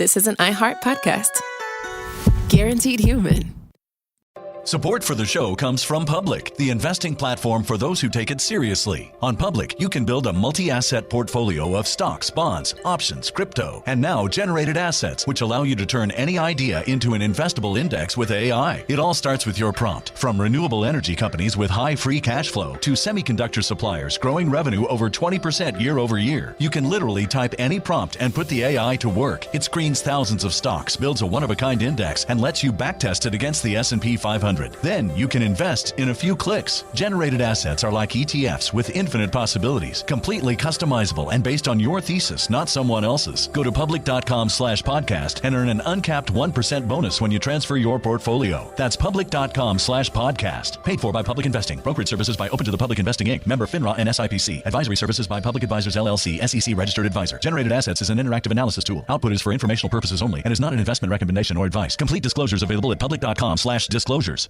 this is an iHeart podcast. Guaranteed human. Support for the show comes from Public, the investing platform for those who take it seriously. On Public, you can build a multi-asset portfolio of stocks, bonds, options, crypto, and now generated assets, which allow you to turn any idea into an investable index with AI. It all starts with your prompt. From renewable energy companies with high free cash flow to semiconductor suppliers growing revenue over 20% year over year, you can literally type any prompt and put the AI to work. It screens thousands of stocks, builds a one-of-a-kind index, and lets you backtest it against the S&P 500. Then you can invest in a few clicks. Generated assets are like ETFs with infinite possibilities, completely customizable and based on your thesis, not someone else's. Go to public.com/podcast and earn an uncapped 1% bonus when you transfer your portfolio. That's public.com/podcast. Paid for by Public Investing. Brokerage services by Open to the Public Investing Inc. Member FINRA and SIPC. Advisory services by Public Advisors LLC, SEC registered advisor. Generated assets is an interactive analysis tool. Output is for informational purposes only and is not an investment recommendation or advice. Complete disclosures available at public.com/disclosures.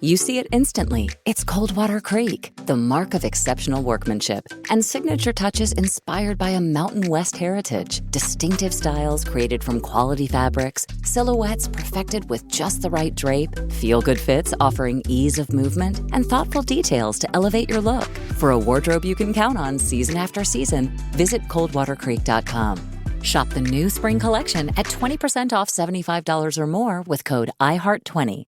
You see it instantly. It's Coldwater Creek, the mark of exceptional workmanship and signature touches inspired by a Mountain West heritage. Distinctive styles created from quality fabrics, silhouettes perfected with just the right drape, feel-good fits offering ease of movement, and thoughtful details to elevate your look. For a wardrobe you can count on season after season, visit coldwatercreek.com. Shop the new spring collection at 20% off $75 or more with code IHEART20.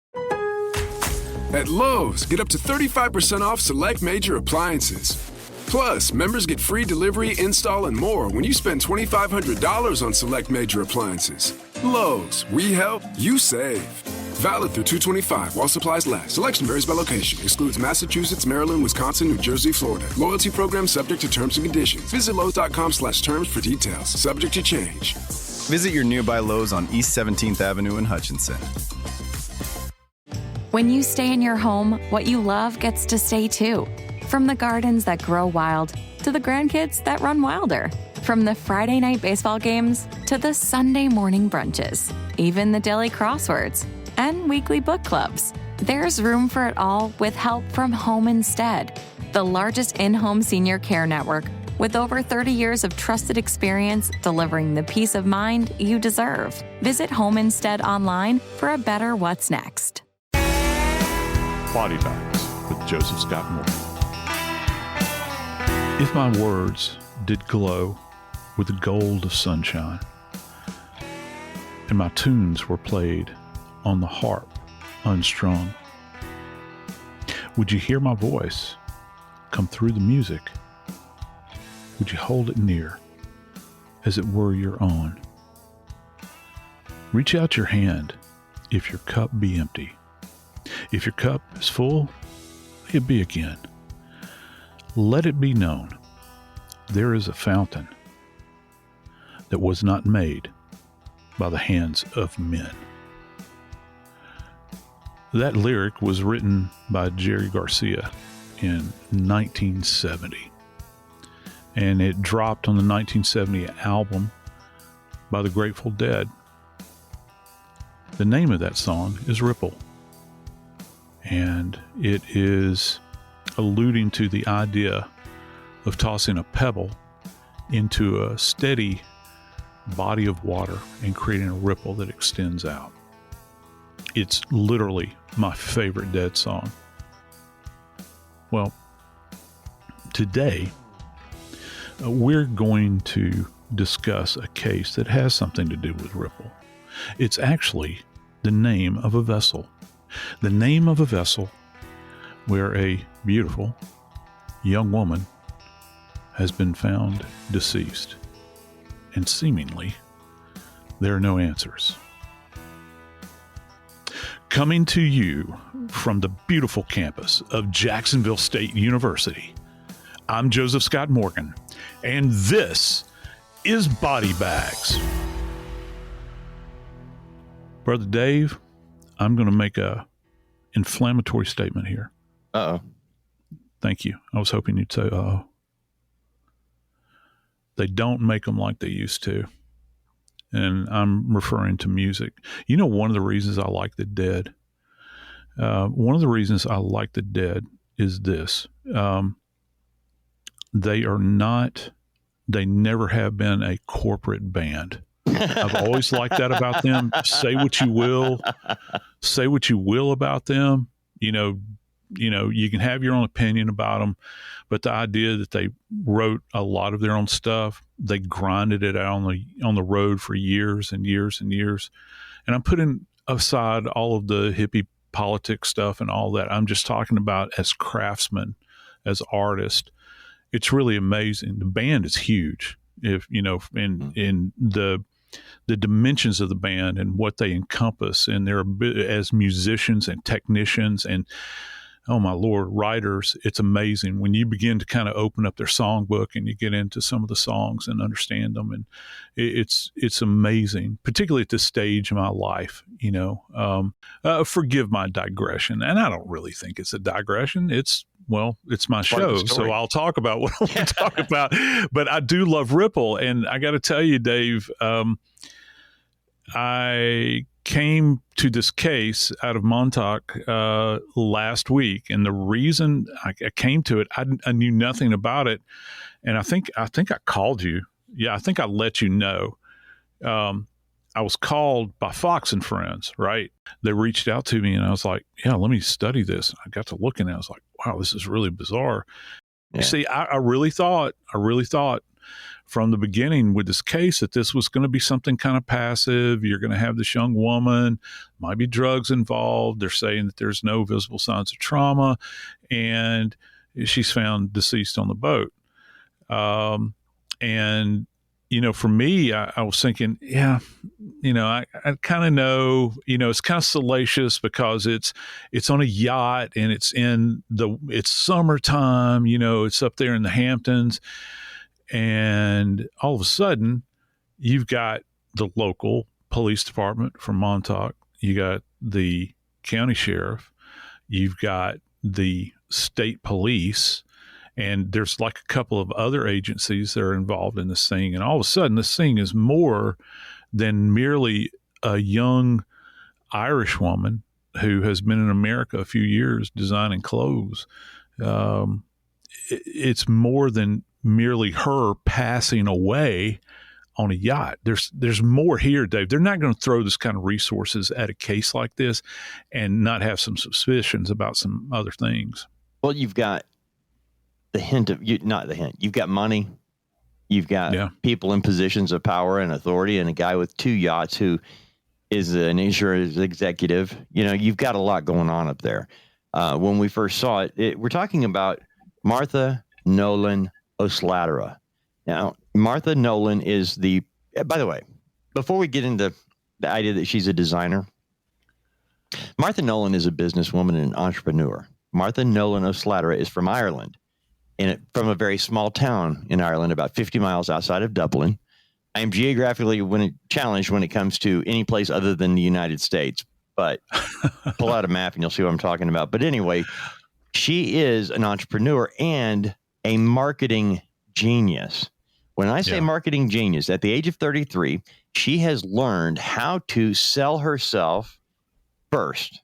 At Lowe's, get up to 35% off select major appliances. Plus, members get free delivery, install, and more when you spend $2,500 on select major appliances. Lowe's, we help, you save. Valid through 2/25 while supplies last. Selection varies by location. Excludes Massachusetts, Maryland, Wisconsin, New Jersey, Florida. Loyalty program subject to terms and conditions. Visit Lowe's.com/terms for details. Subject to change. Visit your nearby Lowe's on East 17th Avenue in Hutchinson. When you stay in your home, what you love gets to stay too. From the gardens that grow wild to the grandkids that run wilder. From the Friday night baseball games to the Sunday morning brunches. Even the daily crosswords and weekly book clubs. There's room for it all with help from Home Instead, the largest in-home senior care network with over 30 years of trusted experience delivering the peace of mind you deserve. Visit Home Instead online for a better what's next. Body Bags with Joseph Scott Morgan. If my words did glow with the gold of sunshine, and my tunes were played on the harp unstrung, would you hear my voice come through the music? Would you hold it near as it were your own? Reach out your hand if your cup be empty. If your cup is full, let it be again. Let it be known there is a fountain that was not made by the hands of men. That lyric was written by Jerry Garcia in 1970, and it dropped on the 1970 album by the Grateful Dead. The name of that song is Ripple. And it is alluding to the idea of tossing a pebble into a steady body of water and creating a ripple that extends out. It's literally my favorite Dead song. Well, today we're going to discuss a case that has something to do with ripple. It's actually the name of a vessel. The name of a vessel where a beautiful young woman has been found deceased, and seemingly there are no answers. Coming to you from the beautiful campus of Jacksonville State University, I'm Joseph Scott Morgan, and this is Body Bags. Brother Dave, I'm going to make a inflammatory statement here. Uh-oh. Thank you. I was hoping you'd say, uh-oh. They don't make them like they used to. And I'm referring to music. You know, one of the reasons I like the Dead, one of the reasons I like the Dead is this. They never have been a corporate band. I've always liked that about them. Say what you will about them. You know, you can have your own opinion about them, but the idea that they wrote a lot of their own stuff, they grinded it out on the road for years and years and years. And I'm putting aside all of the hippie politics stuff and all that. I'm just talking about as craftsmen, as artists. It's really amazing. The band is huge. If in the dimensions of the band and what they encompass, and they're as musicians and technicians and, oh my Lord, writers. It's amazing when you begin to kind of open up their songbook and you get into some of the songs and understand them. And it's amazing, particularly at this stage of my life, forgive my digression. And I don't really think it's a digression. It's my show, so I'll talk about what I want to talk about. But I do love Ripple. And I got to tell you, Dave, I came to this case out of Montauk last week, and the reason I came to it, I knew nothing about it, and I think I called you. Yeah, I think I let you know. I was called by Fox and Friends, right? They reached out to me, and I was like, "Yeah, let me study this." I got to looking at it. I was like, "Wow, this is really bizarre." Yeah. You see, I really thought from the beginning with this case that this was going to be something kind of passive. You're going to have this young woman, might be drugs involved. They're saying that there's no visible signs of trauma, and she's found deceased on the boat. And, for me, I was thinking, I kind of know, it's kind of salacious because it's on a yacht and it's summertime, it's up there in the Hamptons. And all of a sudden, you've got the local police department from Montauk. You got the county sheriff. You've got the state police. And there's like a couple of other agencies that are involved in this thing. And all of a sudden, this thing is more than merely a young Irish woman who has been in America a few years designing clothes. It's more than merely her passing away on a yacht. There's more here, Dave. They're not going to throw this kind of resources at a case like this and not have some suspicions about some other things. Well, you've got the hint of not the hint. You've got money. You've got people in positions of power and authority, and a guy with 2 yachts who is an insurance executive. You've got a lot going on up there. When we first saw it, we're talking about Martha Nolan O'Slattarra. Now, Martha Nolan is by the way, before we get into the idea that she's a designer, Martha Nolan is a businesswoman and an entrepreneur. Martha Nolan O'Slattarra is from Ireland, from a very small town in Ireland, about 50 miles outside of Dublin. I am geographically challenged when it comes to any place other than the United States, but pull out a map and you'll see what I'm talking about. But anyway, she is an entrepreneur and a marketing genius. When I say marketing genius, at the age of 33, she has learned how to sell herself first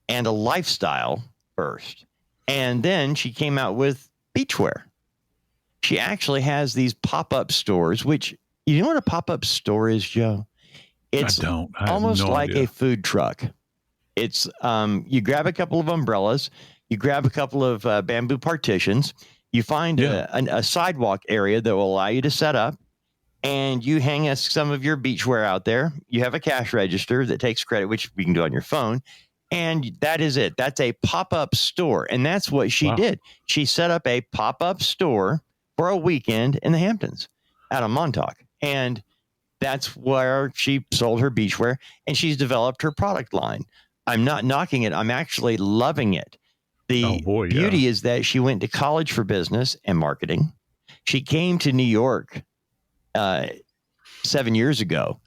and a lifestyle first. And then she came out with beachwear. She actually has these pop-up stores, which, you know what a pop-up store is, Joe? It's almost like a food truck. It's you grab a couple of umbrellas, you grab a couple of bamboo partitions, you find a sidewalk area that will allow you to set up, and you hang some of your beachwear out there. You have a cash register that takes credit, which you can do on your phone, and that is it. That's a pop-up store, and that's what she did. She set up a pop-up store for a weekend in the Hamptons out of Montauk, and that's where she sold her beachwear, and she's developed her product line. I'm not knocking it. I'm actually loving it. The beauty is that she went to college for business and marketing. She came to New York 7 years ago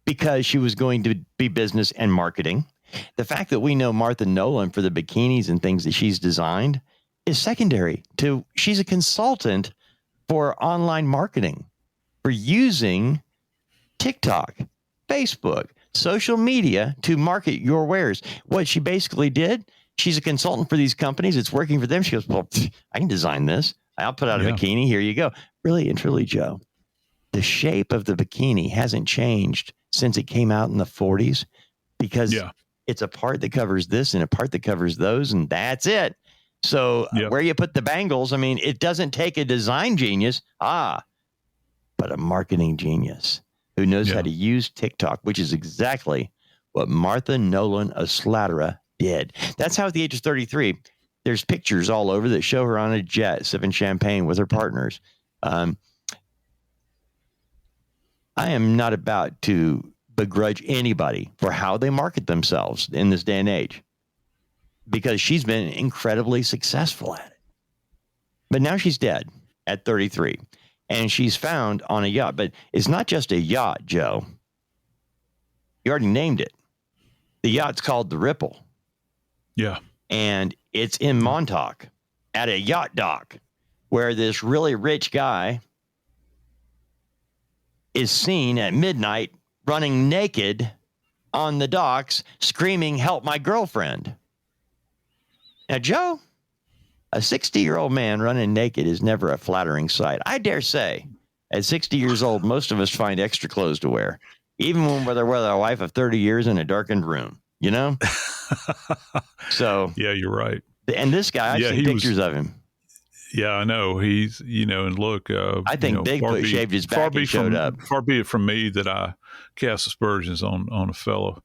because she was going to be business and marketing. The fact that we know Martha Nolan for the bikinis and things that she's designed is secondary to she's a consultant for online marketing, for using TikTok, Facebook, social media to market your wares. What she basically did, she's a consultant for these companies. It's working for them. She goes, well, I can design this. I'll put out a bikini. Here you go. Really and truly, Joe, the shape of the bikini hasn't changed since it came out in the 40s because it's a part that covers this and a part that covers those, and that's it. So where you put the bangles, I mean, it doesn't take a design genius, but a marketing genius who knows how to use TikTok, which is exactly what Martha Nolan O'Slattarra did. That's how at the age of 33, there's pictures all over that show her on a jet sipping champagne with her partners. I am not about to begrudge anybody for how they market themselves in this day and age, because she's been incredibly successful at it. But now she's dead at 33, and she's found on a yacht. But it's not just a yacht, Joe. You already named it. The yacht's called the Ripple. Yeah. And it's in Montauk at a yacht dock where this really rich guy is seen at midnight running naked on the docks, screaming, "Help my girlfriend." Now, Joe, a 60-year-old man running naked is never a flattering sight. I dare say, at 60 years old, most of us find extra clothes to wear, even when we're with our wife of 30 years in a darkened room, you know? So, yeah, you're right. And this guy, I've seen pictures of him. Yeah, I know. He's, and look, I think Bigfoot shaved his back and showed up. Far be it from me that I cast aspersions on a fellow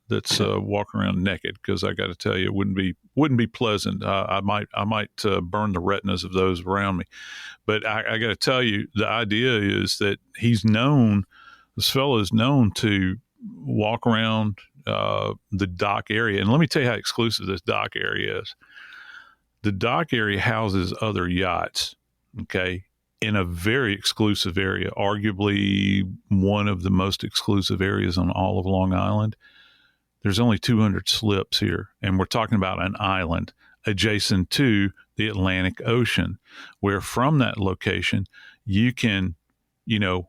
that's walking around naked, because I got to tell you, it wouldn't be pleasant. I might burn the retinas of those around me. But I got to tell you, the idea is that this fellow is known to walk around the dock area. And let me tell you how exclusive this dock area is. The dock area houses other yachts, okay, in a very exclusive area, arguably one of the most exclusive areas on all of Long Island. There's only 200 slips here, and we're talking about an island adjacent to the Atlantic Ocean, where from that location you can,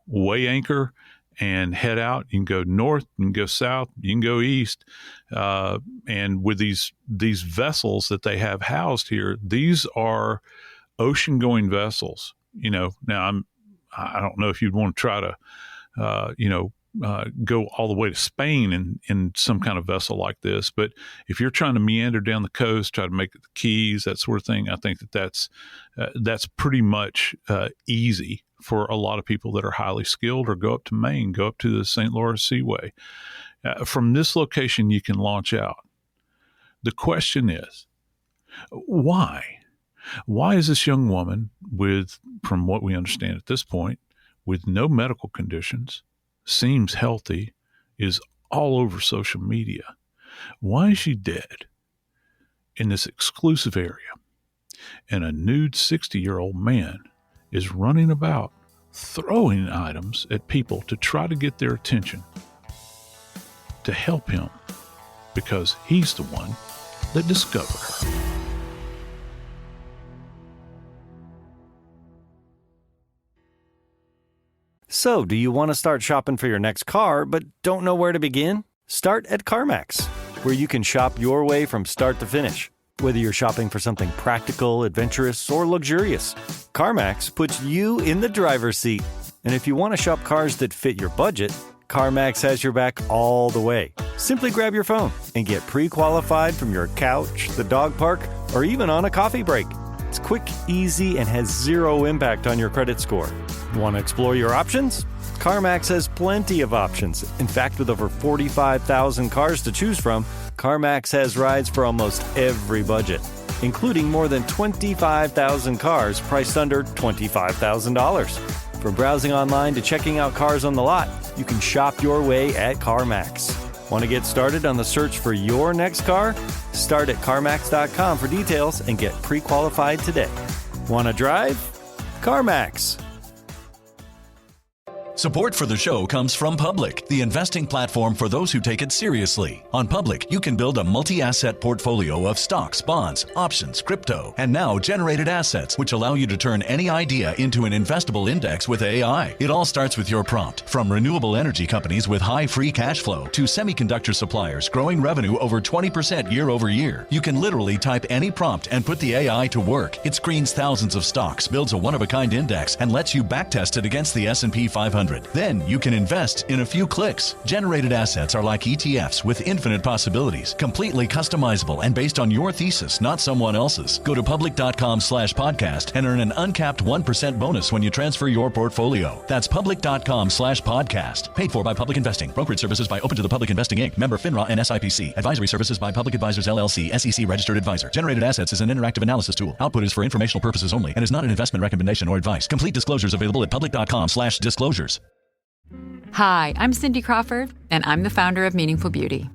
weigh anchor and head out. You can go north, you can go south, you can go east. And with these vessels that they have housed here, these are ocean-going vessels. Now I don't know if you'd want to try to, go all the way to Spain in some kind of vessel like this. But if you're trying to meander down the coast, try to make it the Keys, that sort of thing, I think that's pretty much easy for a lot of people that are highly skilled, or go up to Maine, go up to the St. Lawrence Seaway. From this location, you can launch out. The question is, why? Why is this young woman from what we understand at this point, with no medical conditions, seems healthy, is all over social media? Why is she dead in this exclusive area? And a nude 60-year-old man is running about throwing items at people to try to get their attention, to help him, because he's the one that discovered her. So, do you want to start shopping for your next car but don't know where to begin? Start at CarMax, where you can shop your way from start to finish. Whether you're shopping for something practical, adventurous, or luxurious, CarMax puts you in the driver's seat. And if you want to shop cars that fit your budget, CarMax has your back all the way. Simply grab your phone and get pre-qualified from your couch, the dog park, or even on a coffee break. It's quick, easy, and has zero impact on your credit score. Want to explore your options? CarMax has plenty of options. In fact, with over 45,000 cars to choose from, CarMax has rides for almost every budget, including more than 25,000 cars priced under $25,000. From browsing online to checking out cars on the lot, you can shop your way at CarMax. Want to get started on the search for your next car? Start at CarMax.com for details and get pre-qualified today. Want to drive? CarMax. Support for the show comes from Public, the investing platform for those who take it seriously. On Public, you can build a multi-asset portfolio of stocks, bonds, options, crypto, and now generated assets, which allow you to turn any idea into an investable index with AI. It all starts with your prompt. From renewable energy companies with high free cash flow to semiconductor suppliers growing revenue over 20% year over year, you can literally type any prompt and put the AI to work. It screens thousands of stocks, builds a one-of-a-kind index, and lets you backtest it against the S&P 500. Then you can invest in a few clicks. Generated assets are like ETFs with infinite possibilities, completely customizable and based on your thesis, not someone else's. Go to public.com/podcast and earn an uncapped 1% bonus when you transfer your portfolio. That's public.com/podcast. Paid for by Public Investing. Brokerage services by Open to the Public Investing Inc. Member FINRA and SIPC. Advisory services by Public Advisors LLC, SEC registered advisor. Generated assets is an interactive analysis tool. Output is for informational purposes only and is not an investment recommendation or advice. Complete disclosures available at public.com/disclosures. Hi, I'm Cindy Crawford, and I'm the founder of Meaningful Beauty.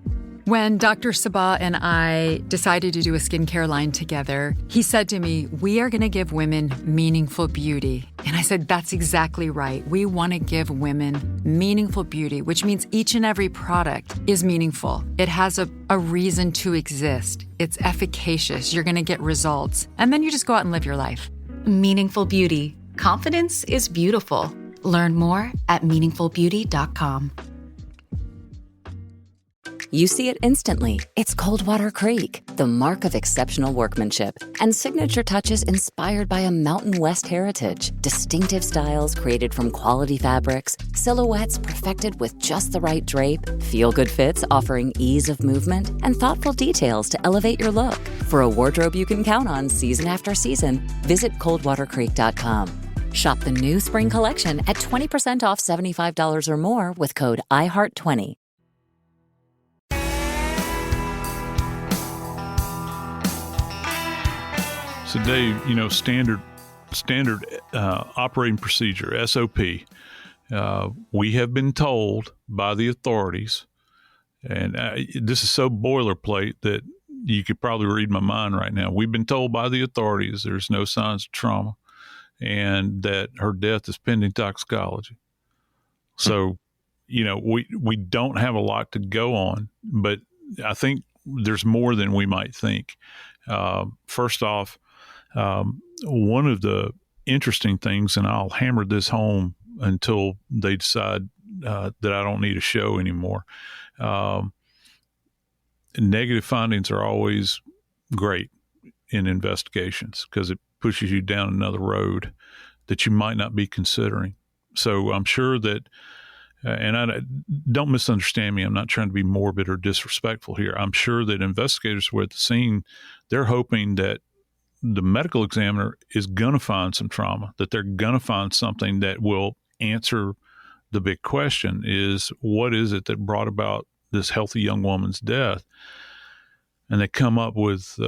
When Dr. Sabah and I decided to do a skincare line together, he said to me, we are going to give women meaningful beauty. And I said, that's exactly right. We want to give women meaningful beauty, which means each and every product is meaningful. It has a reason to exist. It's efficacious. You're going to get results. And then you just go out and live your life. Meaningful Beauty. Confidence is beautiful. Learn more at meaningfulbeauty.com. You see it instantly. It's Coldwater Creek, the mark of exceptional workmanship and signature touches inspired by a Mountain West heritage. Distinctive styles created from quality fabrics, silhouettes perfected with just the right drape, feel-good fits offering ease of movement, and thoughtful details to elevate your look. For a wardrobe you can count on season after season, visit coldwatercreek.com. Shop the new spring collection at 20% off $75 or more with code IHEART20. So, Dave, standard operating procedure, SOP. We have been told by the authorities, and this is so boilerplate that you could probably read my mind right now. We've been told by the authorities there's no signs of trauma and that her death is pending toxicology. So, we don't have a lot to go on, but I think there's more than we might think. First off, one of the interesting things, and I'll hammer this home until they decide that I don't need a show anymore. Negative findings are always great in investigations because it pushes you down another road that you might not be considering. So I'm sure that, and don't misunderstand me, I'm not trying to be morbid or disrespectful here. I'm sure that investigators who were at the scene, they're hoping that the medical examiner is going to find some trauma, that they're going to find something that will answer the big question is, what is it that brought about this healthy young woman's death? And they come up with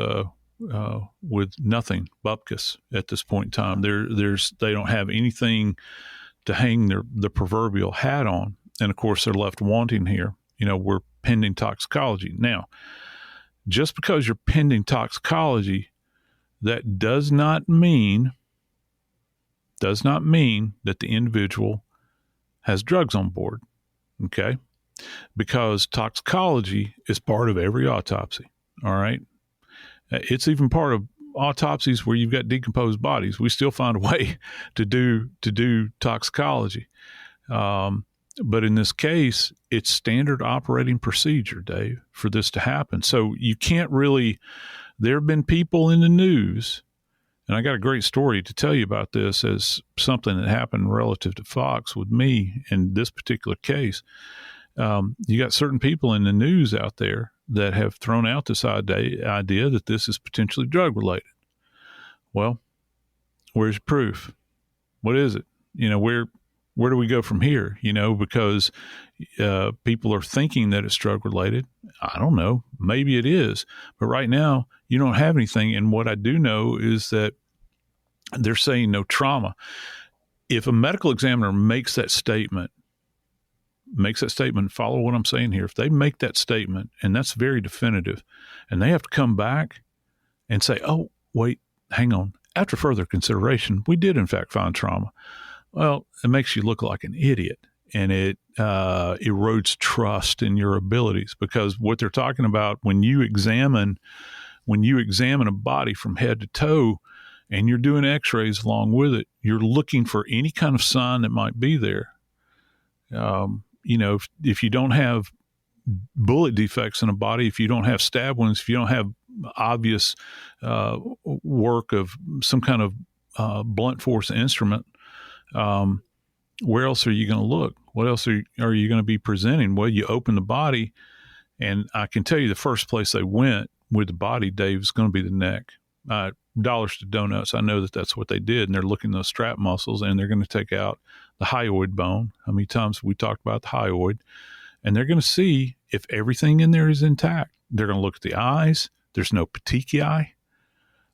nothing, bupkis at this point in time. They don't have anything to hang the proverbial hat on. And of course, they're left wanting here. We're pending toxicology. Now, just because you're pending toxicology, that does not mean that the individual has drugs on board, okay? Because toxicology is part of every autopsy, all right? It's even part of autopsies where you've got decomposed bodies. We still find a way to do toxicology. But in this case, it's standard operating procedure, Dave, for this to happen. So you can't really... There have been people in the news, and I got a great story to tell you about this as something that happened relative to Fox with me in this particular case. You got certain people in the news out there that have thrown out this idea that this is potentially drug related. Well, where's your proof? What is it? Where do we go from here? Because people are thinking that it's drug related. I don't know. Maybe it is. But right now, you don't have anything. And what I do know is that they're saying no trauma. If a medical examiner makes that statement, follow what I'm saying here. If they make that statement, and that's very definitive, and they have to come back and say, oh, wait, hang on. After further consideration, we did in fact find trauma. Well, it makes you look like an idiot. and it erodes trust in your abilities, because what they're talking about when you examine a body from head to toe and you're doing x-rays along with it, you're looking for any kind of sign that might be there. If you don't have bullet defects in a body, if you don't have stab wounds, if you don't have obvious work of some kind of blunt force instrument, where else are you going to look? What else are you going to be presenting? Well, you open the body, and I can tell you the first place they went with the body, Dave, is going to be the neck. Dollars to donuts. I know that's what they did, and they're looking at those strap muscles, and they're going to take out the hyoid bone. How many times we talked about the hyoid? And they're going to see if everything in there is intact. They're going to look at the eyes. There's no petechiae.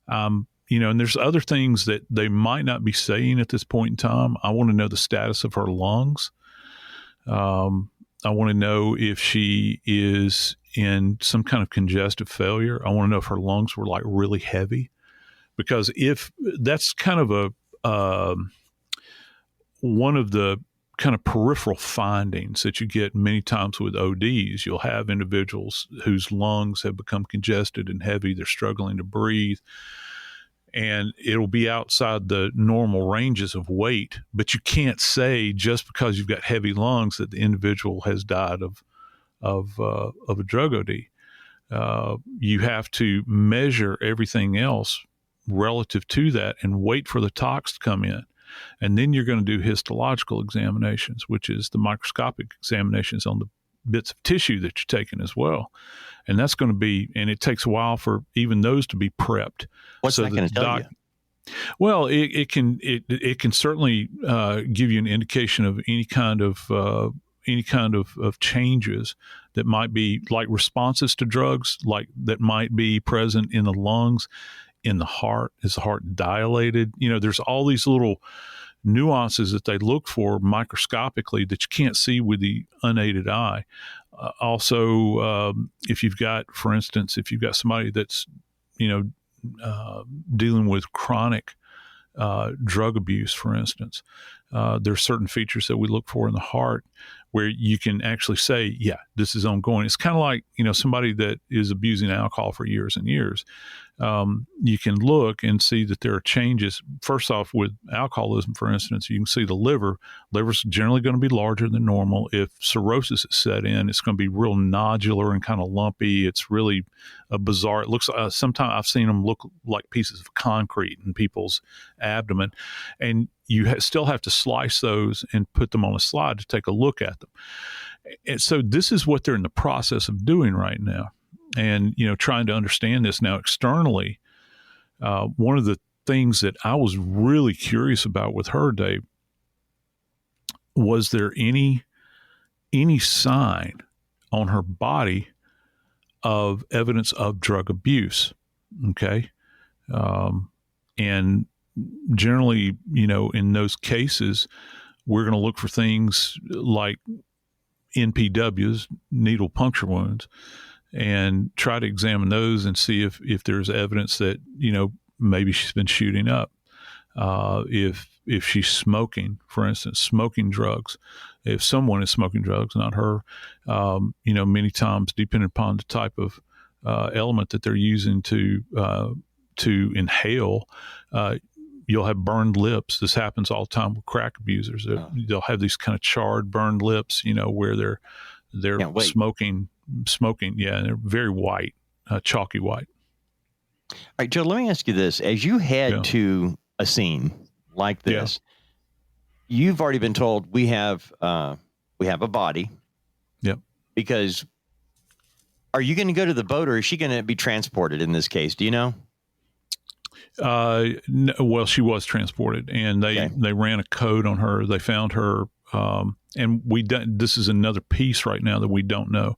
And there's other things that they might not be saying at this point in time. I want to know the status of her lungs. I want to know if she is in some kind of congestive failure. I want to know if her lungs were like really heavy, because if that's kind of one of the kind of peripheral findings that you get many times with ODs. You'll have individuals whose lungs have become congested and heavy. They're struggling to breathe, and it'll be outside the normal ranges of weight, but you can't say just because you've got heavy lungs that the individual has died of a drug OD. You have to measure everything else relative to that and wait for the tox to come in. And then you're going to do histological examinations, which is the microscopic examinations on the bits of tissue that you're taking as well. And that's going to be, and it takes a while for even those to be prepped. What's that going to tell you? Well, it can certainly give you an indication of any kind of changes that might be like responses to drugs, like that might be present in the lungs, in the heart. Is the heart dilated? There's all these little nuances that they look for microscopically that you can't see with the unaided eye. Also, if you've got somebody that's, dealing with chronic drug abuse, for instance, there's certain features that we look for in the heart where you can actually say, yeah, this is ongoing. It's kind of like, somebody that is abusing alcohol for years and years. You can look and see that there are changes. First off, with alcoholism, for instance, you can see the liver's generally going to be larger than normal. If cirrhosis is set in, it's going to be real nodular and kind of lumpy. It's really bizarre. It looks, sometimes I've seen them look like pieces of concrete in people's abdomen, and you still have to slice those and put them on a slide to take a look at them. And so this is what they're in the process of doing right now. And, trying to understand this now externally. One of the things that I was really curious about with her, Dave, was there any sign on her body of evidence of drug abuse? Okay. And generally, in those cases, we're going to look for things like NPWs, needle puncture wounds, and try to examine those and see if there's evidence that, maybe she's been shooting up. If she's smoking, for instance, smoking drugs, if someone is smoking drugs, not her, many times, depending upon the type of element that they're using to inhale, you'll have burned lips. This happens all the time with crack abusers. They'll have these kind of charred, burned lips, where they're smoking. Yeah. And they're very white, chalky white. All right, Joe, let me ask you this. As you head to a scene like this, you've already been told we have a body. Yep. Because are you going to go to the boat, or is she going to be transported in this case? Do you know? No, well, she was transported, and they ran a code on her. They found her, and this is another piece right now that we don't know.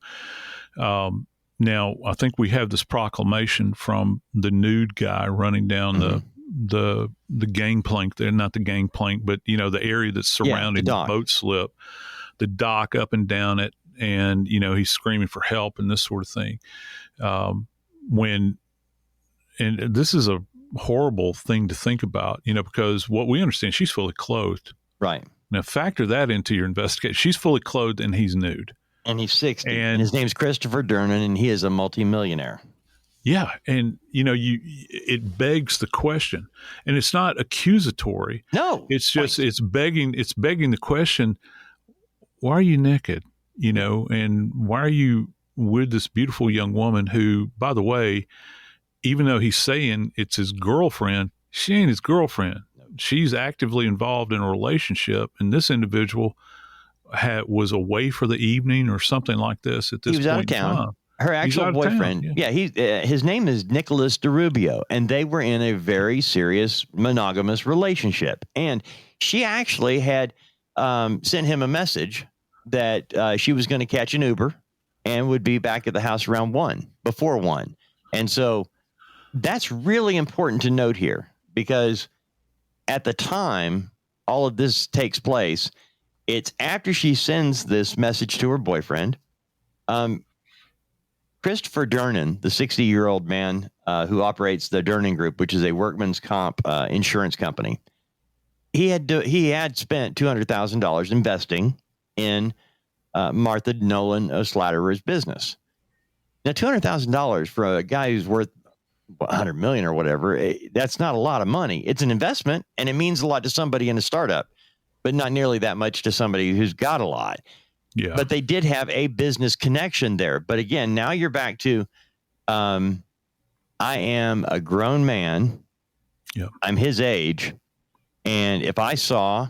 Now, I think we have this proclamation from the nude guy running down the gangplank there, not the gangplank, but the area that's surrounding the boat slip, the dock up and down it, and he's screaming for help and this sort of thing. And this is a horrible thing to think about, because what we understand, she's fully clothed. Right. Now factor that into your investigation. She's fully clothed and he's nude. And he's 60. And his name's Christopher Durnan, and he is a multimillionaire. Yeah. And, it begs the question. And it's not accusatory. No. It's just, it's begging the question, why are you naked? And why are you with this beautiful young woman who, by the way, even though he's saying it's his girlfriend, she ain't his girlfriend. She's actively involved in a relationship, and this individual was away for the evening or something like this at this point. He was out of town. Her actual boyfriend. Yeah, his name is Nicholas DeRubio, and they were in a very serious monogamous relationship. And she actually had sent him a message that she was going to catch an Uber and would be back at the house around before 1. And so that's really important to note here, because at the time all of this takes place, it's after she sends this message to her boyfriend. Christopher Durnan, the 60-year-old man who operates the Durnan Group, which is a workman's comp insurance company, he had spent $200,000 investing in Martha Nolan O'Slattarra's business. Now, $200,000 for a guy who's worth $100 million or whatever, that's not a lot of money. It's an investment, and it means a lot to somebody in a startup, but not nearly that much to somebody who's got a lot. Yeah. But they did have a business connection there. But again, now you're back to, I am a grown man. Yeah. I'm his age. And if I saw,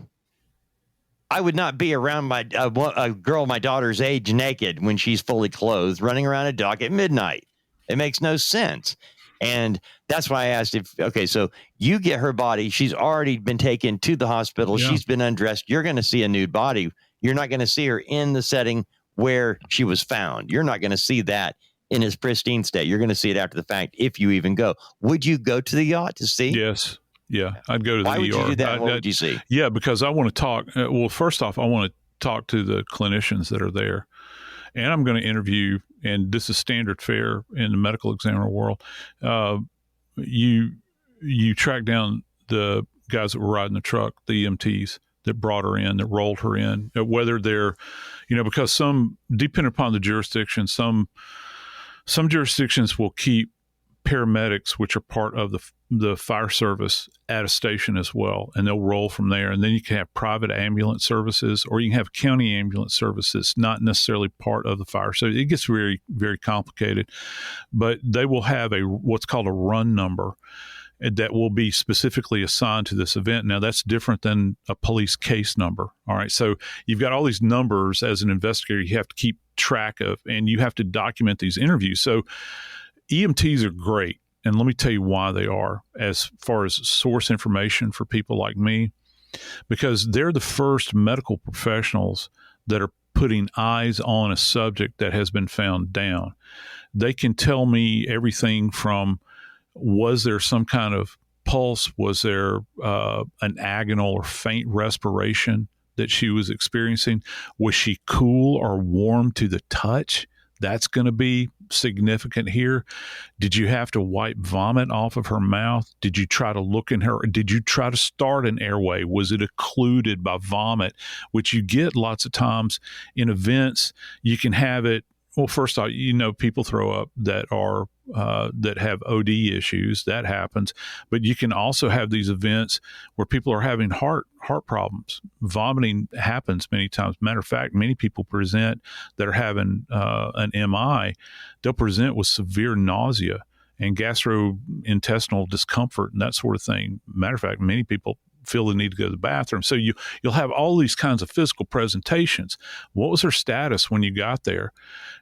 I would not be around a girl my daughter's age naked when she's fully clothed, running around a dock at midnight. It makes no sense. And that's why I asked so you get her body. She's already been taken to the hospital. Yeah. She's been undressed. You're going to see a nude body. You're not going to see her in the setting where she was found. You're not going to see that in its pristine state. You're going to see it after the fact, if you even go. Would you go to the yacht to see? Yes. Yeah. I'd go to the ER. Why would you do that? What would you see? Yeah, because I want to talk. Well, first off, I want to talk to the clinicians that are there. And I'm going to interview, and this is standard fare in the medical examiner world. You track down the guys that were riding the truck, the EMTs that brought her in, that rolled her in, whether they're, because depending upon the jurisdiction, some jurisdictions will keep paramedics, which are part of the fire service, at a station as well, and they'll roll from there. And then you can have private ambulance services, or you can have county ambulance services, not necessarily part of the fire. So it gets very, very complicated, but they will have what's called a run number that will be specifically assigned to this event. Now, that's different than a police case number. All right. So you've got all these numbers as an investigator you have to keep track of, and you have to document these interviews. So EMTs are great. And let me tell you why they are, as far as source information for people like me, because they're the first medical professionals that are putting eyes on a subject that has been found down. They can tell me everything from, was there some kind of pulse? Was there an agonal or faint respiration that she was experiencing? Was she cool or warm to the touch? That's going to be significant here. Did you have to wipe vomit off of her mouth? Did you try to look in her? Did you try to start an airway? Was it occluded by vomit, which you get lots of times in events? You can have it. Well, first off, people throw up that are that have OD issues. That happens. But you can also have these events where people are having heart problems. Vomiting happens many times. Matter of fact, many people present that are having an MI. They'll present with severe nausea and gastrointestinal discomfort and that sort of thing. Matter of fact, many people feel the need to go to the bathroom. So you'll have all these kinds of physical presentations. What was her status when you got there?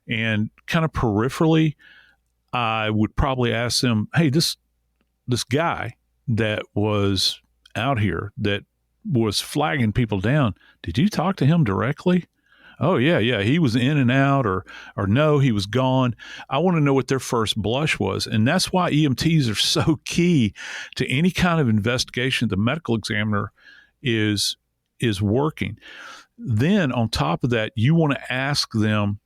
And kind of peripherally, I would probably ask them, hey, this guy that was out here that was flagging people down, did you talk to him directly? Oh, yeah, he was in and out, or no, he was gone. I want to know what their first blush was. And that's why EMTs are so key to any kind of investigation the medical examiner is working. Then on top of that, you want to ask them,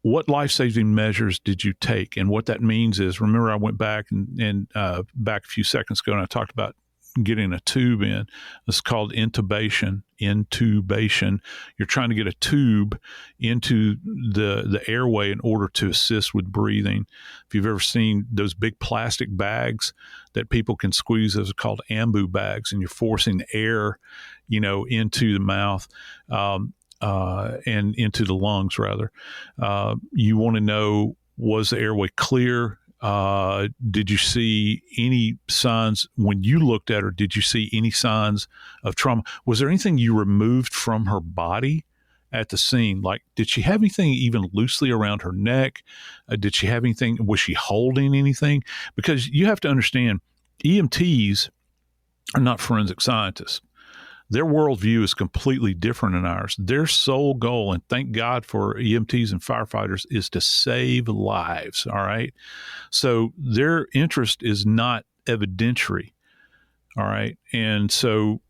what life-saving measures did you take? And what that means is, remember I went back and back a few seconds ago and I talked about getting a tube in. It's called intubation. You're trying to get a tube into the airway in order to assist with breathing. If you've ever seen those big plastic bags that people can squeeze, those are called ambu bags, and you're forcing air, into the mouth and into the lungs, rather. You want to know, was the airway clear? Did you see any signs when you looked at her? Did you see any signs of trauma? Was there anything you removed from her body at the scene? Like, did she have anything even loosely around her neck? Did she have anything? Was she holding anything? Because you have to understand, EMTs are not forensic scientists. Their worldview is completely different than ours. Their sole goal, and thank God for EMTs and firefighters, is to save lives, all right? So their interest is not evidentiary, all right? And so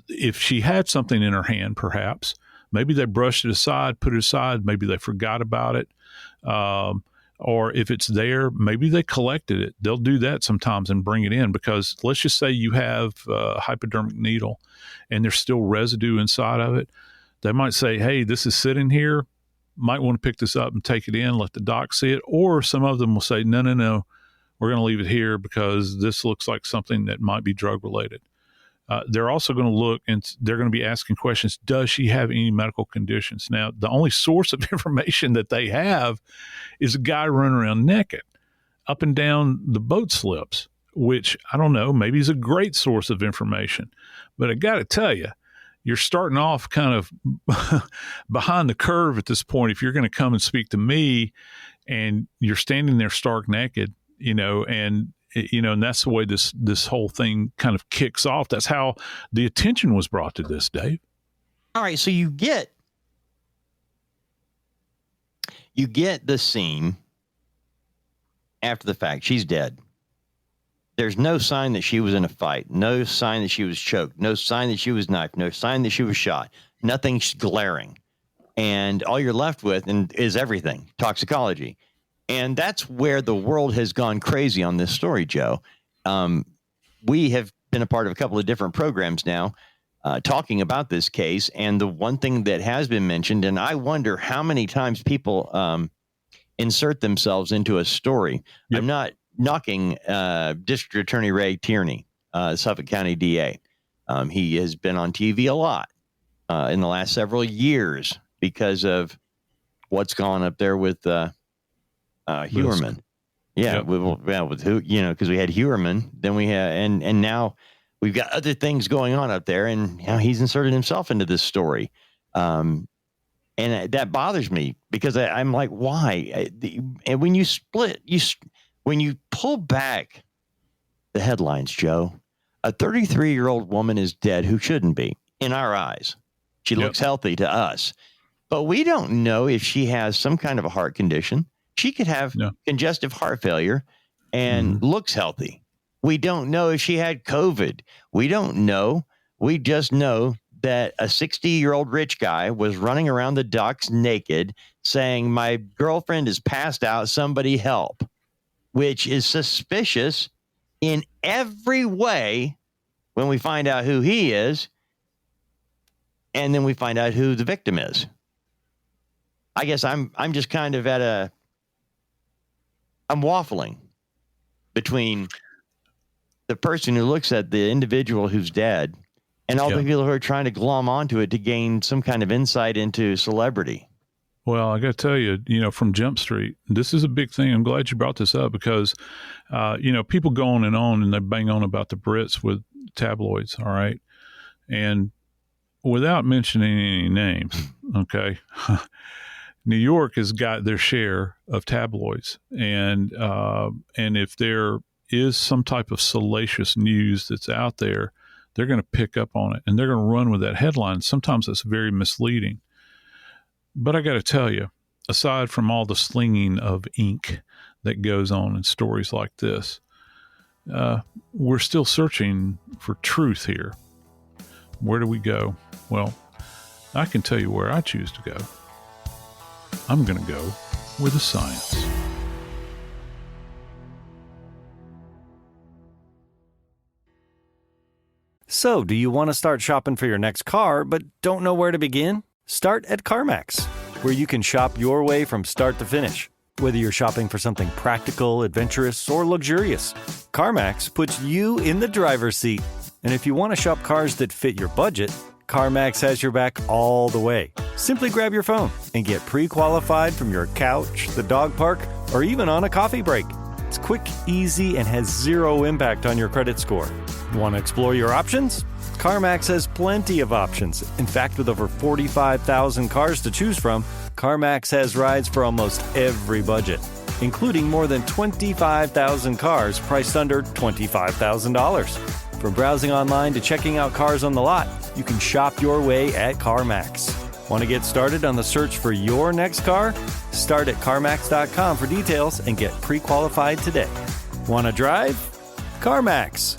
if she had something in her hand, perhaps, maybe they brushed it aside, put it aside, maybe they forgot about it. Or if it's there, maybe they collected it. They'll do that sometimes and bring it in, because let's just say you have a hypodermic needle and there's still residue inside of it. They might say, hey, this is sitting here. Might want to pick this up and take it in, let the doc see it. Or some of them will say, no, we're going to leave it here because this looks like something that might be drug related. They're also going to look and they're going to be asking questions. Does she have any medical conditions? Now, the only source of information that they have is a guy running around naked up and down the boat slips, which I don't know, maybe is a great source of information. But I got to tell you, you're starting off kind of behind the curve at this point. If you're going to come and speak to me and you're standing there stark naked, and that's the way this whole thing kind of kicks off. That's how the attention was brought to this, Dave. All right, so you get the scene after the fact. She's dead. There's no sign that she was in a fight, no sign that she was choked, no sign that she was knifed, no sign that she was shot. Nothing's glaring. And all you're left with is everything, toxicology. And that's where the world has gone crazy on this story, Joe. We have been a part of a couple of different programs now talking about this case. And the one thing that has been mentioned, and I wonder how many times people insert themselves into a story. Yep. I'm not knocking District Attorney Ray Tierney, Suffolk County DA. He has been on TV a lot in the last several years because of what's gone up there with Huerman. Yeah, yep. With who, because we had Huerman, then we had, and now we've got other things going on up there, and he's inserted himself into this story. And that bothers me because I'm like, why? And when you when you pull back the headlines, Joe, a 33-year-old woman is dead who shouldn't be in our eyes. She looks healthy to us, but we don't know if she has some kind of a heart condition. She could have congestive heart failure and looks healthy. We don't know if she had COVID. We don't know. We just know that a 60-year-old rich guy was running around the docks naked saying, my girlfriend is passed out, somebody help, which is suspicious in every way when we find out who he is, and then we find out who the victim is. I guess I'm just kind of I'm waffling between the person who looks at the individual who's dead and all the people who are trying to glom onto it to gain some kind of insight into celebrity. Well, I got to tell you, from Jump Street, this is a big thing. I'm glad you brought this up because, people go on and they bang on about the Brits with tabloids. All right. And without mentioning any names, okay, New York has got their share of tabloids. And if there is some type of salacious news that's out there, they're going to pick up on it and they're going to run with that headline. Sometimes it's very misleading. But I got to tell you, aside from all the slinging of ink that goes on in stories like this, we're still searching for truth here. Where do we go? Well, I can tell you where I choose to go. I'm going to go with the science. So, do you want to start shopping for your next car, but don't know where to begin? Start at CarMax, where you can shop your way from start to finish. Whether you're shopping for something practical, adventurous, or luxurious, CarMax puts you in the driver's seat. And if you want to shop cars that fit your budget, CarMax has your back all the way. Simply grab your phone and get pre-qualified from your couch, the dog park, or even on a coffee break. It's quick, easy, and has zero impact on your credit score. Want to explore your options? CarMax has plenty of options. In fact, with over 45,000 cars to choose from, CarMax has rides for almost every budget, including more than 25,000 cars priced under $25,000. From browsing online to checking out cars on the lot, you can shop your way at CarMax. Want to get started on the search for your next car? Start at CarMax.com for details and get pre-qualified today. Want to drive? CarMax.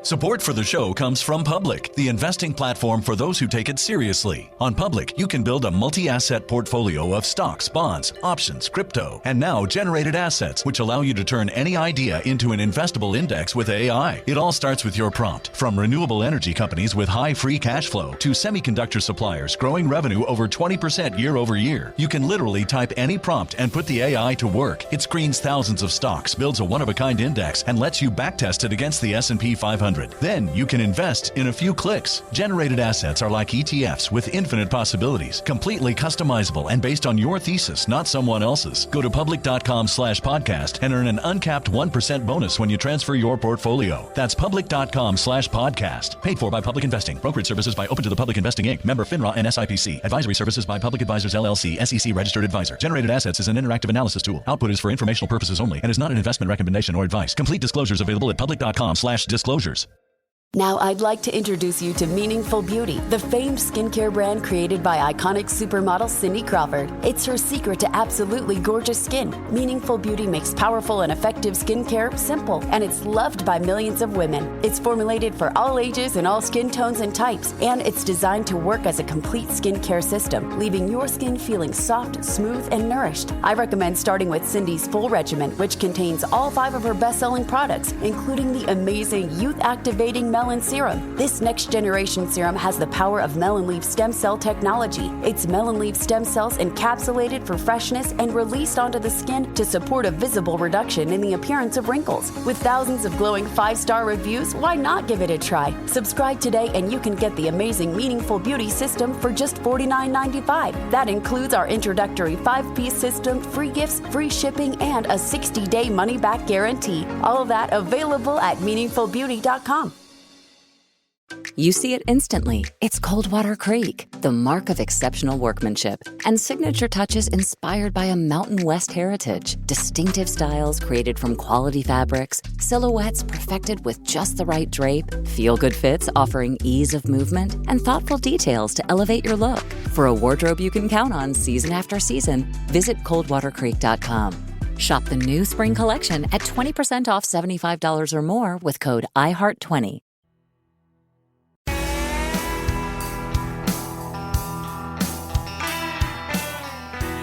Support for the show comes from Public, the investing platform for those who take it seriously. On Public, you can build a multi-asset portfolio of stocks, bonds, options, crypto, and now generated assets, which allow you to turn any idea into an investable index with AI. It all starts with your prompt. From renewable energy companies with high free cash flow to semiconductor suppliers growing revenue over 20% year over year, you can literally type any prompt and put the AI to work. It screens thousands of stocks, builds a one-of-a-kind index, and lets you backtest it against the S&P 500. Then you can invest in a few clicks. Generated assets are like ETFs with infinite possibilities, completely customizable and based on your thesis, not someone else's. Go to public.com/podcast and earn an uncapped 1% bonus when you transfer your portfolio. That's public.com/podcast. Paid for by Public Investing. Brokerage services by Open to the Public Investing Inc. Member FINRA and SIPC. Advisory services by Public Advisors LLC, SEC registered advisor. Generated assets is an interactive analysis tool. Output is for informational purposes only and is not an investment recommendation or advice. Complete disclosures available at public.com/disclosures. Now I'd like to introduce you to Meaningful Beauty, the famed skincare brand created by iconic supermodel Cindy Crawford. It's her secret to absolutely gorgeous skin. Meaningful Beauty makes powerful and effective skincare simple, and it's loved by millions of women. It's formulated for all ages and all skin tones and types, and it's designed to work as a complete skincare system, leaving your skin feeling soft, smooth, and nourished. I recommend starting with Cindy's full regimen, which contains all 5 of her best-selling products, including the amazing youth-activating Melon Serum. This next generation serum has the power of melon leaf stem cell technology. It's melon leaf stem cells encapsulated for freshness and released onto the skin to support a visible reduction in the appearance of wrinkles. With thousands of glowing 5-star reviews, why not give it a try? Subscribe today and you can get the amazing Meaningful Beauty system for just $49.95. That includes our introductory 5-piece system, free gifts, free shipping, and a 60-day money-back guarantee. All of that available at meaningfulbeauty.com. You see it instantly. It's Coldwater Creek, the mark of exceptional workmanship and signature touches inspired by a Mountain West heritage. Distinctive styles created from quality fabrics, silhouettes perfected with just the right drape, feel-good fits offering ease of movement, and thoughtful details to elevate your look. For a wardrobe you can count on season after season, visit coldwatercreek.com. Shop the new spring collection at 20% off $75 or more with code IHEART20.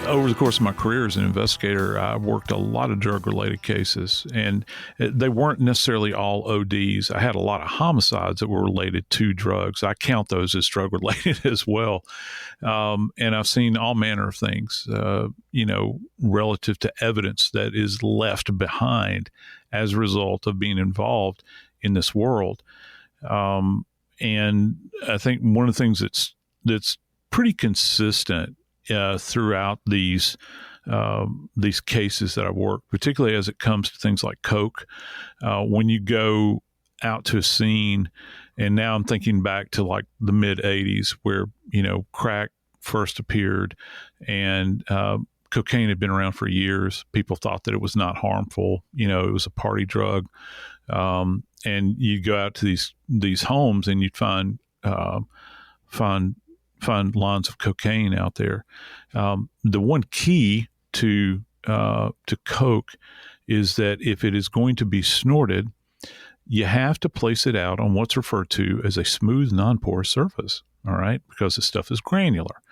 Over the course of my career as an investigator, I worked a lot of drug-related cases, and they weren't necessarily all ODs. I had a lot of homicides that were related to drugs. I count those as drug-related as well. And I've seen all manner of things, relative to evidence that is left behind as a result of being involved in this world. And I think one of the things that's pretty consistent throughout these cases that I've worked, particularly as it comes to things like coke. When you go out to a scene, and now I'm thinking back to like the mid 80s where, crack first appeared and cocaine had been around for years. People thought that it was not harmful. It was a party drug. And you go out to these homes and you'd find lines of cocaine out there. The one key to coke is that if it is going to be snorted, you have to place it out on what's referred to as a smooth, non-porous surface. All right, because the stuff is granular.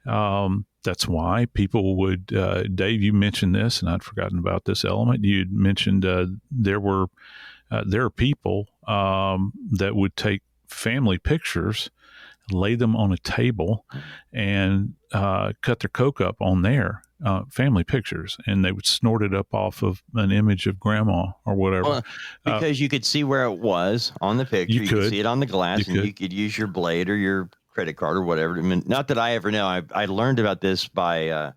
That's why people would. Dave, you mentioned this, and I'd forgotten about this element. You'd mentioned there are people that would take family pictures, lay them on a table, and cut their coke up on their family pictures, and they would snort it up off of an image of grandma or whatever. Well, because you could see where it was on the picture. You could see it on the glass, and you could use your blade or your credit card or whatever. I mean, not that I ever know. I learned about this by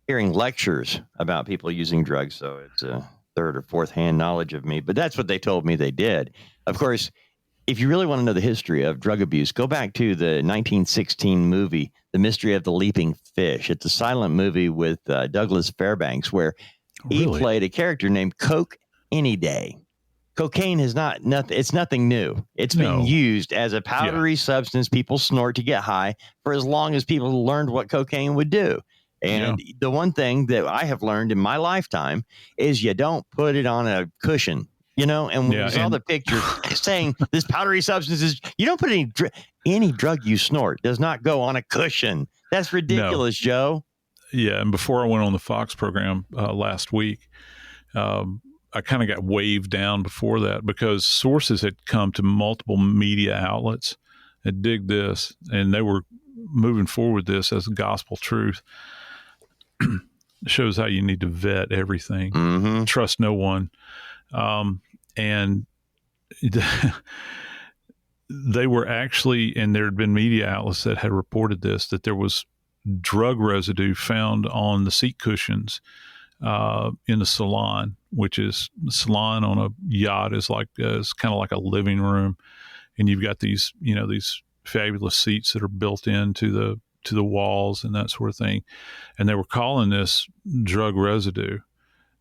hearing lectures about people using drugs, so it's a third or fourth hand knowledge of me. But that's what they told me they did. Of course, if you really want to know the history of drug abuse, go back to the 1916 movie, The Mystery of the Leaping Fish. It's a silent movie with Douglas Fairbanks where he played a character named Coke Any Day. Cocaine is it's nothing new. It's been used as a powdery substance people snort to get high for as long as people learned what cocaine would do. And the one thing that I have learned in my lifetime is you don't put it on a cushion. And when we saw the picture saying this powdery substance is, you don't put any drug you snort does not go on a cushion. That's ridiculous, Joe. Yeah. And before I went on the Fox program last week, I kind of got waved down before that because sources had come to multiple media outlets and dig this, and they were moving forward this as gospel truth. It shows how you need to vet everything. Trust no one. And they were actually, and there had been media outlets that had reported this, that there was drug residue found on the seat cushions in the salon, which is the salon on a yacht is kind of like a living room. And you've got these fabulous seats that are built into the walls and that sort of thing. And they were calling this drug residue.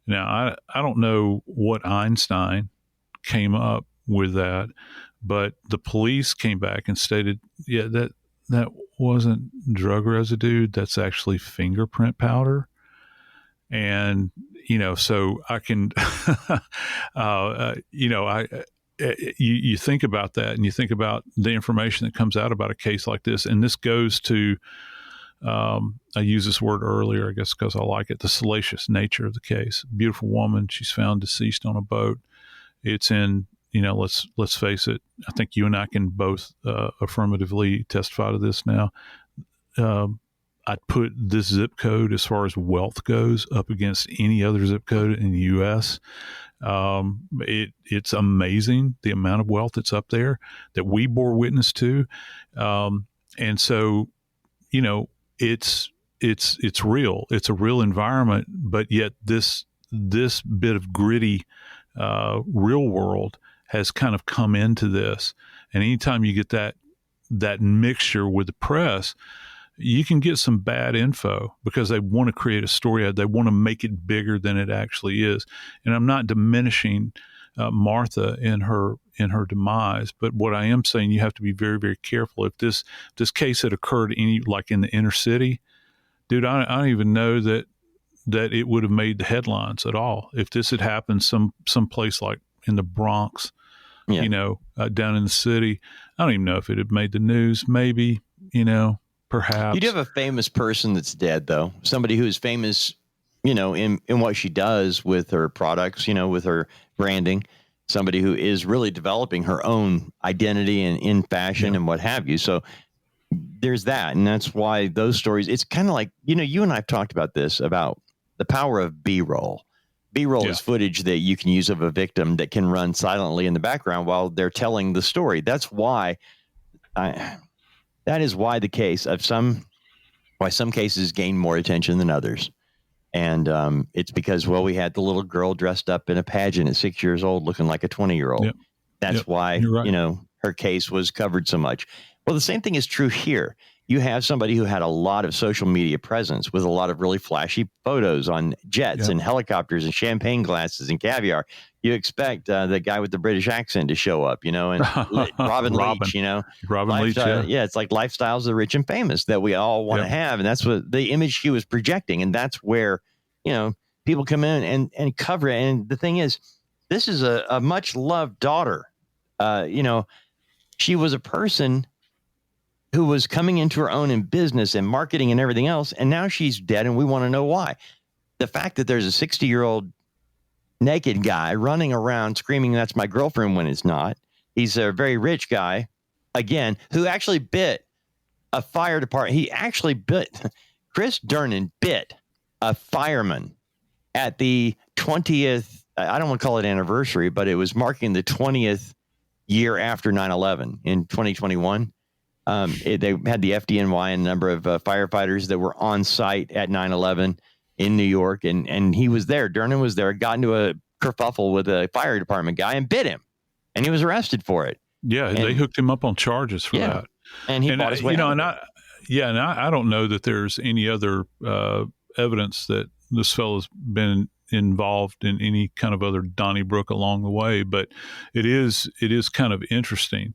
Now, I don't know what Einstein came up with that, but the police came back and stated, that wasn't drug residue. That's actually fingerprint powder. And, so I can, you think about that and you think about the information that comes out about a case like this. And this goes to, I used this word earlier, I guess, because I like it, the salacious nature of the case. Beautiful woman. She's found deceased on a boat. It's in, let's face it. I think you and I can both affirmatively testify to this now. I'd put this zip code, as far as wealth goes, up against any other zip code in the U.S. It's amazing the amount of wealth that's up there that we bore witness to. And so, it's real. It's a real environment, but yet this bit of gritty, real world has kind of come into this. And anytime you get that mixture with the press, you can get some bad info because they want to create a story. They want to make it bigger than it actually is. And I'm not diminishing Martha in her demise, but what I am saying, you have to be very, very careful. If this case had occurred like in the inner city, dude, I don't even know that it would have made the headlines at all. If this had happened some place like in the Bronx, down in the city, I don't even know if it had made the news. Maybe, perhaps. You do have a famous person that's dead, though. Somebody who's famous, in what she does with her products, with her branding. Somebody who is really developing her own identity and in fashion and what have you. So there's that. And that's why those stories, it's kind of like, you and I have talked about this, about the power of B-roll. B-roll is footage that you can use of a victim that can run silently in the background while they're telling the story. That's why that is why the case of some cases gain more attention than others. And it's because, we had the little girl dressed up in a pageant at 6 years old looking like a 20-year-old. Yep. That's why, right. Her case was covered so much. Well, the same thing is true here. You have somebody who had a lot of social media presence with a lot of really flashy photos on jets and helicopters and champagne glasses and caviar. You expect the guy with the British accent to show up, and Robin Leach, Robin Leach, it's like lifestyles of the rich and famous that we all want to have. And that's what the image he was projecting. And that's where, people come in and cover it. And the thing is, this is a much loved daughter. She was a person who was coming into her own in business and marketing and everything else. And now she's dead. And we want to know why. The fact that there's a 60-year-old naked guy running around screaming, "That's my girlfriend," when it's not. He's a very rich guy, again, who actually bit a fire department. He actually Chris Durnan bit a fireman at the 20th, I don't want to call it anniversary, but it was marking the 20th year after 9/11 in 2021. They had the FDNY and a number of firefighters that were on site at 9/11 in New York. And he was there. Durnan was there, got into a kerfuffle with a fire department guy and bit him. And he was arrested for it. Yeah, and they hooked him up on charges for that. And he bought his way out. I don't know that there's any other evidence that this fellow's been involved in any kind of other Donnybrook along the way, but it is kind of interesting.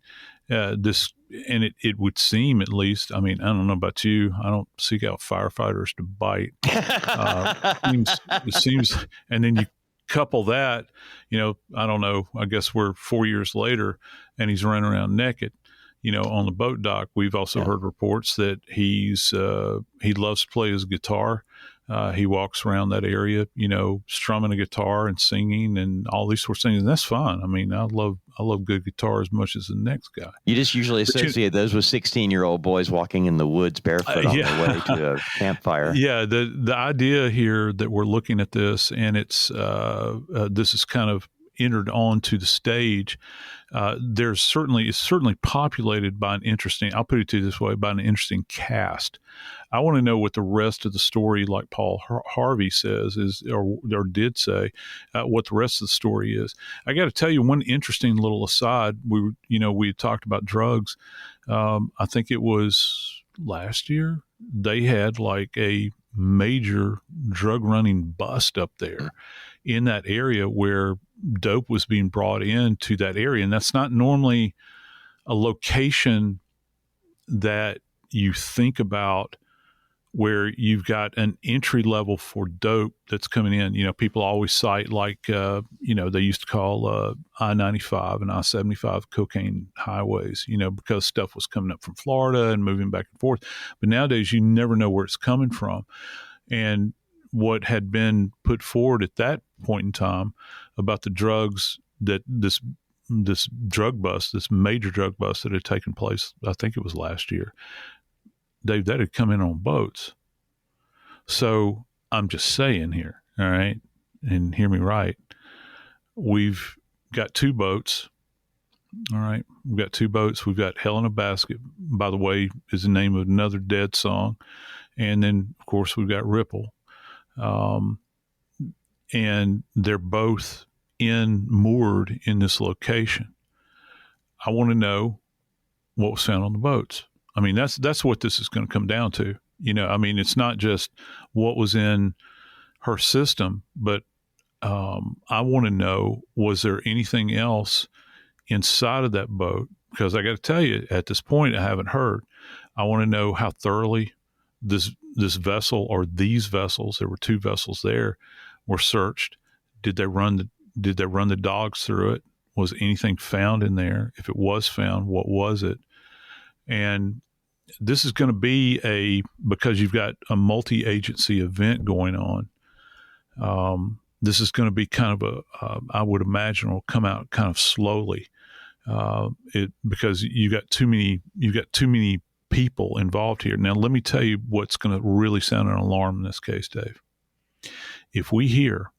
It would seem, at least, I mean, I don't know about you, I don't seek out firefighters to bite. It seems, and then you couple that, I don't know, I guess we're 4 years later and he's running around naked, on the boat dock. We've also heard reports that he loves to play his guitar. He walks around that area, strumming a guitar and singing and all these sorts of things. And that's fun. I mean, I love good guitar as much as the next guy. You just usually associate those with 16-year-old boys walking in the woods barefoot on their way to a campfire. Yeah. The idea here that we're looking at this, and it's this is kind of entered onto the stage. It's certainly populated by an interesting, I'll put it to you this way, by an interesting cast. I want to know what the rest of the story, like Paul Harvey says, is, or did say, what the rest of the story is. I got to tell you one interesting little aside. We talked about drugs. I think it was last year. They had like a major drug running bust up there in that area where dope was being brought into that area. And that's not normally a location that you think about where you've got an entry level for dope that's coming in. People always cite like, they used to call I-95 and I-75 cocaine highways, because stuff was coming up from Florida and moving back and forth. But nowadays you never know where it's coming from. And what had been put forward at that point in time about the drugs that this drug bust, this major drug bust that had taken place, I think it was last year, Dave, that had come in on boats. So I'm just saying here, all right, and hear me right, we've got two boats, all right, we've got two boats. We've got Hell in a Basket, by the way, is the name of another Dead song. And then, of course, we've got Ripple. And they're both moored in this location. I want to know what was found on the boats. I mean, that's what this is going to come down to. I mean, it's not just what was in her system, but I want to know, was there anything else inside of that boat? Because I got to tell you, at this point, I haven't heard. I want to know how thoroughly this vessel, or these vessels, there were two vessels there, were searched. Did they run the dogs through it? Was anything found in there? If it was found, what was it? And this is going to be because you've got a multi-agency event going on. This is going to be kind of I would imagine will come out kind of slowly, because you got too many people involved here. Now, let me tell you what's going to really sound an alarm in this case, Dave. If we hear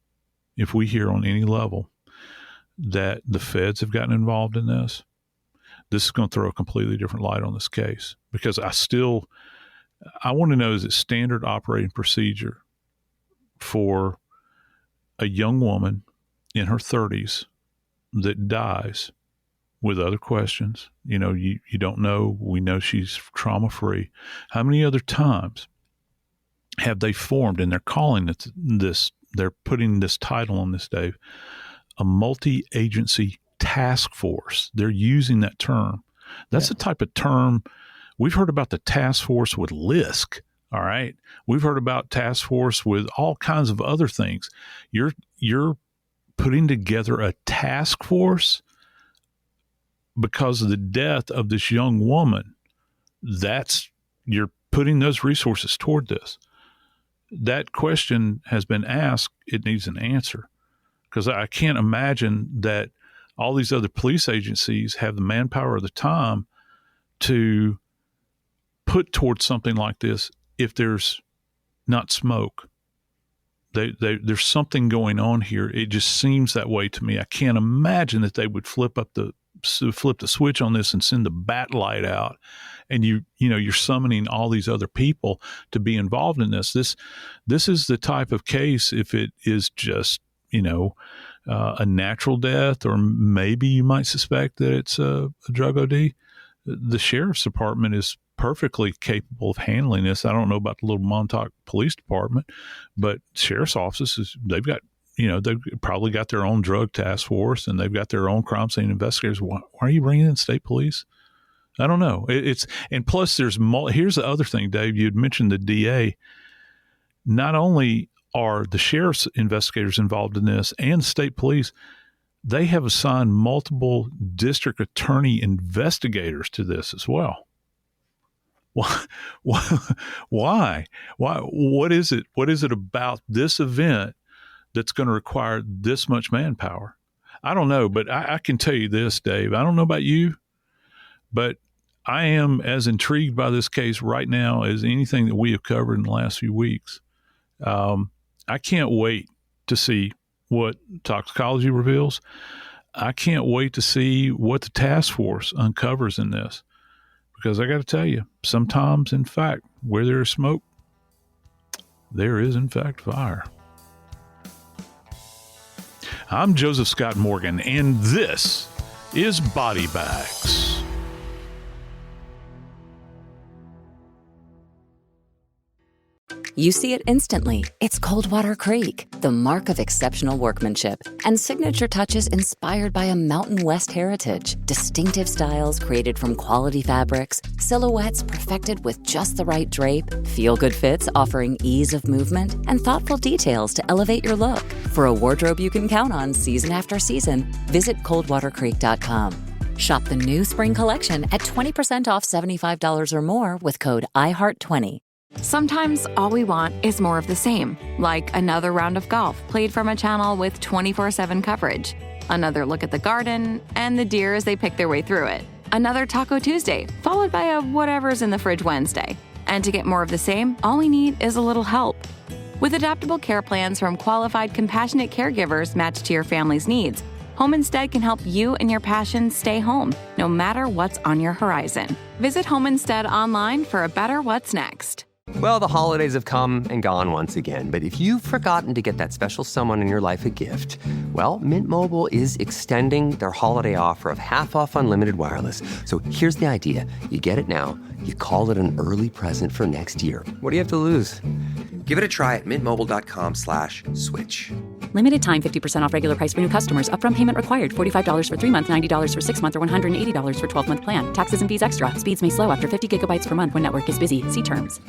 on any level that the feds have gotten involved in this is going to throw a completely different light on this case, because I want to know, is it standard operating procedure for a young woman in her 30s that dies with other questions? You don't know. We know she's trauma-free. How many other times have they formed, and they're calling this, they're putting this title on this, Dave, a multi-agency task force. They're using that term. That's the type of term we've heard about, the task force with LISC. All right. We've heard about task force with all kinds of other things. You're putting together a task force because of the death of this young woman. You're putting those resources toward this. That question has been asked. It needs an answer, because I can't imagine that all these other police agencies have the manpower or the time to put towards something like this if there's not smoke. There's something going on here. It just seems that way to me. I can't imagine that they would flip the switch on this and send the bat light out, and you're summoning all these other people to be involved in this. This is the type of case, if it is just a natural death, or maybe you might suspect that it's a drug OD, the sheriff's department is perfectly capable of handling this. I don't know about the little Montauk Police Department, but sheriff's offices, they've probably got their own drug task force, and they've got their own crime scene investigators. Why are you bringing in state police? I don't know. And plus here's the other thing, Dave, you'd mentioned the DA. Not only are the sheriff's investigators involved in this and state police, they have assigned multiple district attorney investigators to this as well. Why? What is it? What is it about this event that's going to require this much manpower? I don't know, but I can tell you this, Dave. I don't know about you, but I am as intrigued by this case right now as anything that we have covered in the last few weeks. I can't wait to see what toxicology reveals. I can't wait to see what the task force uncovers in this. Because I got to tell you, sometimes, in fact, where there is smoke, there is, in fact, fire. I'm Joseph Scott Morgan, and this is Body Bags. You see it instantly. It's Coldwater Creek, the mark of exceptional workmanship and signature touches inspired by a Mountain West heritage. Distinctive styles created from quality fabrics, silhouettes perfected with just the right drape, feel-good fits offering ease of movement, and thoughtful details to elevate your look. For a wardrobe you can count on season after season, visit coldwatercreek.com. Shop the new spring collection at 20% off $75 or more with code IHEART20. Sometimes all we want is more of the same, like another round of golf played from a channel with 24/7 coverage, another look at the garden, and the deer as they pick their way through it, another Taco Tuesday, followed by a whatever's in the fridge Wednesday. And to get more of the same, all we need is a little help. With adaptable care plans from qualified, compassionate caregivers matched to your family's needs, Home Instead can help you and your passions stay home, no matter what's on your horizon. Visit Home Instead online for a better what's next. Well, the holidays have come and gone once again, but if you've forgotten to get that special someone in your life a gift, well, Mint Mobile is extending their holiday offer of half off unlimited wireless. So here's the idea. You get it now, you call it an early present for next year. What do you have to lose? Give it a try at mintmobile.com/switch. Limited time 50% off regular price for new customers. Upfront payment required. $45 for 3 months, $90 for 6 months, or $180 for 12-month plan. Taxes and fees extra. Speeds may slow after 50 gigabytes per month when network is busy. See terms.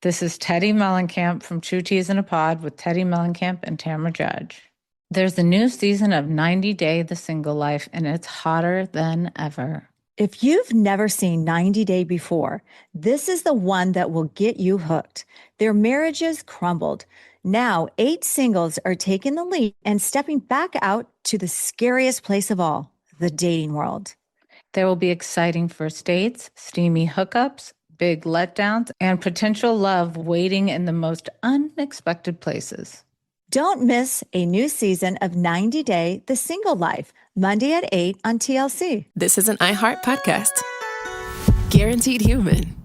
This is Teddy Mellencamp from Two Teas in a Pod with Teddy Mellencamp and Tamara Judge. There's a new season of 90 Day The Single Life, and it's hotter than ever. If you've never seen 90 Day before, this is the one that will get you hooked. Their marriages crumbled. Now, 8 singles are taking the lead and stepping back out to the scariest place of all, the dating world. There will be exciting first dates, steamy hookups, big letdowns, and potential love waiting in the most unexpected places. Don't miss a new season of 90 Day The Single Life, Monday at 8 on TLC. This is an iHeart podcast. Guaranteed human.